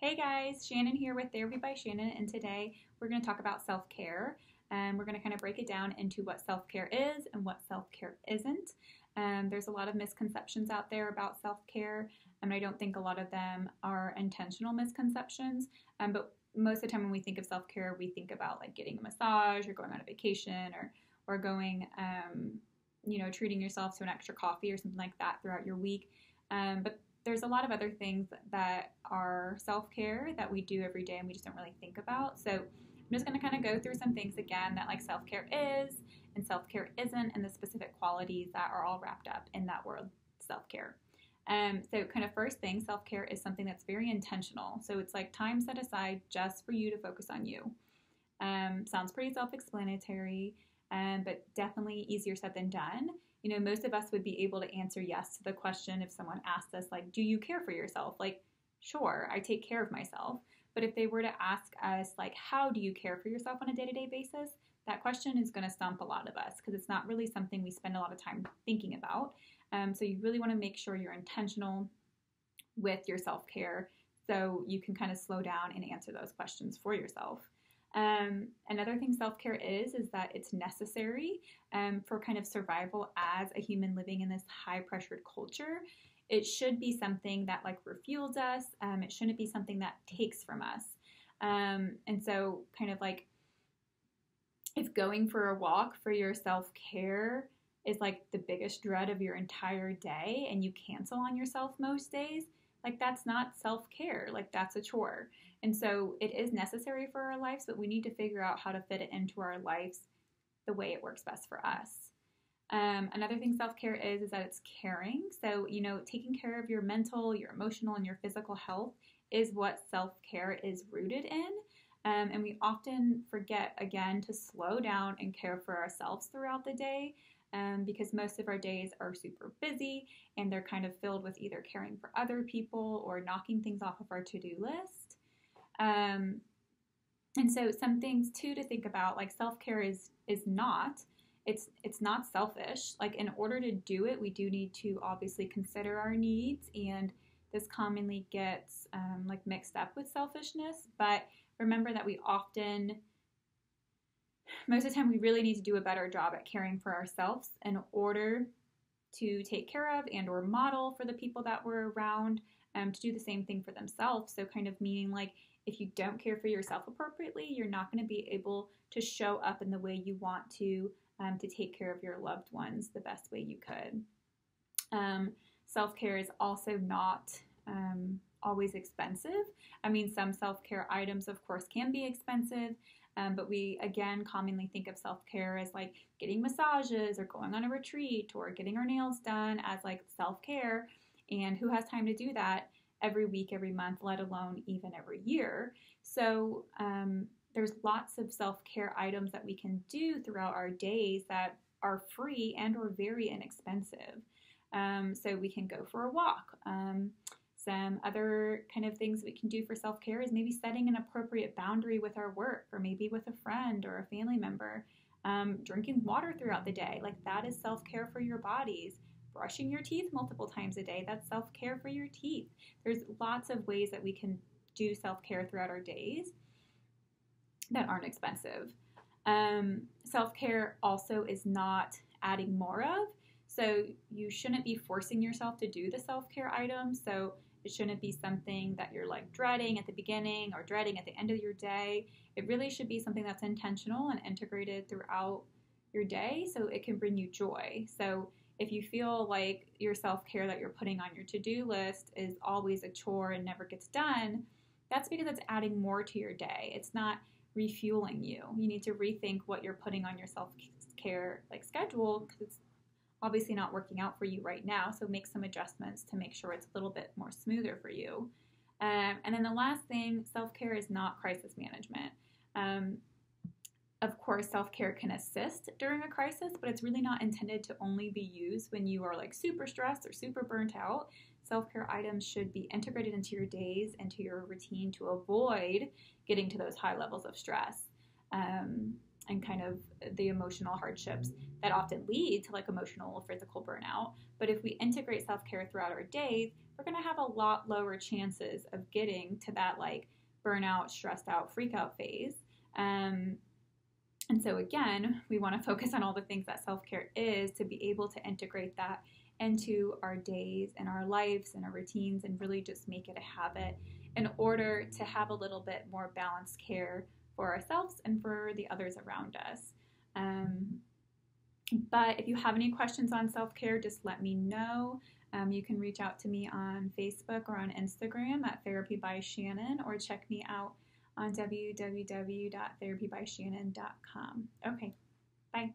Hey guys, Shannon here with Therapy by Shannon, and today we're going to talk about self-care. And we're going to kind of break it down into what self-care is and what self-care isn't. There's a lot of misconceptions out there about self-care, and I don't think a lot of them are intentional misconceptions. But most of the time when we think of self-care, we think about like getting a massage or going on a vacation or going, treating yourself to an extra coffee or something like that throughout your week. But there's a lot of other things that are self-care that we do every day and we just don't really think about. So I'm just going to kind of go through some things again that like self-care is and self-care isn't, and the specific qualities that are all wrapped up in that word self-care. So kind of first thing, self-care is something that's very intentional. So it's like time set aside just for you to focus on you. Sounds pretty self-explanatory, but definitely easier said than done. Most of us would be able to answer yes to the question if someone asked us, like, do you care for yourself? Like, sure, I take care of myself. But if they were to ask us, like, how do you care for yourself on a day-to-day basis? That question is going to stump a lot of us because it's not really something we spend a lot of time thinking about. So you really want to make sure you're intentional with your self-care so you can kind of slow down and answer those questions for yourself. Another thing self-care is that it's necessary for kind of survival as a human living in this high-pressured culture. It should be something that like refuels us. It shouldn't be something that takes from us. And so kind of like if going for a walk for your self-care is like the biggest dread of your entire day and you cancel on yourself most days, like that's not self-care, like that's a chore. And so it is necessary for our lives, but we need to figure out how to fit it into our lives the way it works best for us. Another thing self-care is that it's caring. So, taking care of your mental, your emotional, and your physical health is what self-care is rooted in. And we often forget, again, to slow down and care for ourselves throughout the day. Because most of our days are super busy and they're kind of filled with either caring for other people or knocking things off of our to-do list. And so some things too to think about, like self-care is not, it's not selfish. Like in order to do it, we do need to obviously consider our needs, and this commonly gets like mixed up with selfishness. But remember that most of the time we really need to do a better job at caring for ourselves in order to take care of and or model for the people that we're around to do the same thing for themselves. So kind of meaning like if you don't care for yourself appropriately, you're not going to be able to show up in the way you want to take care of your loved ones the best way you could. Self-care is also not always expensive. I mean, some self-care items, of course, can be expensive, but we, again, commonly think of self-care as like getting massages or going on a retreat or getting our nails done as like self-care. And who has time to do that every week, every month, let alone even every year? So there's lots of self-care items that we can do throughout our days that are free and or very inexpensive. So we can go for a walk. Some other kind of things we can do for self-care is maybe setting an appropriate boundary with our work or maybe with a friend or a family member. Drinking water throughout the day, like that is self-care for your bodies. Brushing your teeth multiple times a day, that's self-care for your teeth. There's lots of ways that we can do self-care throughout our days that aren't expensive. Self-care also is not adding more of. So you shouldn't be forcing yourself to do the self-care items. So it shouldn't be something that you're like dreading at the beginning or dreading at the end of your day. It really should be something that's intentional and integrated throughout your day so it can bring you joy. So if you feel like your self-care that you're putting on your to-do list is always a chore and never gets done, that's because it's adding more to your day. It's not refueling you. You need to rethink what you're putting on your self-care like schedule because it's obviously not working out for you right now, so make some adjustments to make sure it's a little bit more smoother for you. And then the last thing, self-care is not crisis management. Of course, self-care can assist during a crisis, but it's really not intended to only be used when you are like super stressed or super burnt out. Self-care items should be integrated into your days and to your routine to avoid getting to those high levels of stress. And kind of the emotional hardships that often lead to like emotional or physical burnout. But if we integrate self-care throughout our days, we're going to have a lot lower chances of getting to that like burnout, stressed out, freak out phase. And so again, we want to focus on all the things that self-care is to be able to integrate that into our days and our lives and our routines and really just make it a habit in order to have a little bit more balanced care for ourselves and for the others around us. But if you have any questions on self-care, just let me know. You can reach out to me on Facebook or on Instagram at Therapy by Shannon, or check me out on www.therapybyshannon.com. Okay, bye.